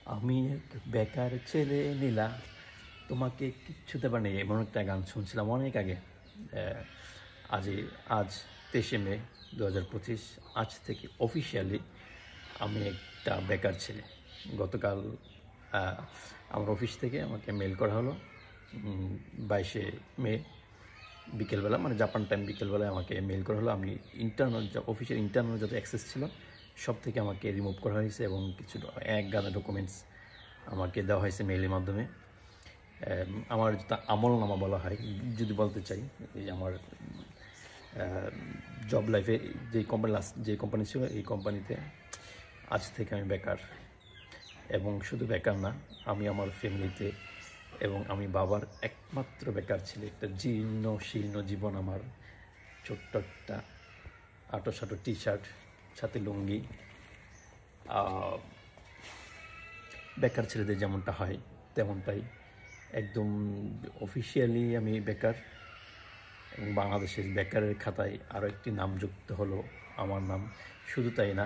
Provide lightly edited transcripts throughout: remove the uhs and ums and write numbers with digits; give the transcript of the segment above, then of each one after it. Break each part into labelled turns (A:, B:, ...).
A: আমি এক বেকার ছেলে নীলা, তোমাকে কিচ্ছু দেবার নেই, এমন একটা গান শুনছিলাম অনেক আগে। আজ 23শে মে 2025, আজ থেকে অফিসিয়ালি আমি একটা বেকার ছেলে। গতকাল আমার অফিস থেকে আমাকে মেল করা হলো 22শে মে বিকেলবেলা, মানে জাপান টাইম বিকেলবেলায় আমাকে মেল করা হলো। আমি ইন্টারনাল অফিসের ইন্টারনাল যত অ্যাক্সেস ছিল সব থেকে আমাকে রিমুভ করা হয়েছে এবং কিছু এক গাদা ডকুমেন্টস আমাকে দেওয়া হয়েছে মেইলের মাধ্যমে। আমার যেটা আমলনামা বলা হয়, যদি বলতে চাই, এই আমার জব লাইফে যে কোম্পানি ছিল, এই কোম্পানিতে আজ থেকে আমি বেকার। এবং শুধু বেকার না, আমি আমার ফ্যামিলিতে এবং আমি বাবার একমাত্র বেকার ছেলে। একটা জীর্ণ শীর্ণ জীবন আমার, ছোট্ট একটা আটো টি শার্ট, সাথে লুঙ্গি। বেকার ছেলেদের যেমনটা হয় তেমনটাই, একদম অফিসিয়ালি আমি বেকার। এবং বাংলাদেশের বেকারের খাতায় আরও একটি নাম যুক্ত হলো আমার নাম। শুধু তাই না,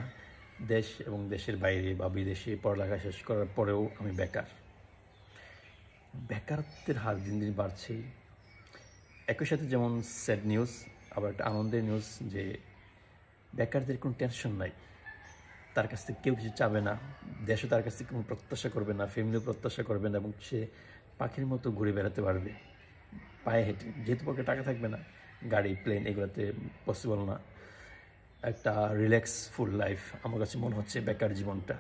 A: দেশ এবং দেশের বাইরে বা বিদেশে পড়ালেখা শেষ করার পরেও আমি বেকার। বেকারত্বের হার দিন দিন বাড়ছেই। একই সাথে যেমন স্যাড নিউজ, আবার একটা আনন্দের নিউজ যে বেকারদের কোনো টেনশন নাই, তার কাছ থেকে কেউ কিছু চাবে না, দেশও তার কাছ থেকে কোনো প্রত্যাশা করবে না, ফ্যামিলিও প্রত্যাশা করবে না, এবং সে পাখির মতো ঘুরে বেড়াতে পারবে পায়ে হেঁটে। যেহেতু পক্ষে টাকা থাকবে না, গাড়ি প্লেন এগুলোতে পসিবল না। একটা রিল্যাক্সফুল লাইফ আমার কাছে মনে হচ্ছে বেকার জীবনটা।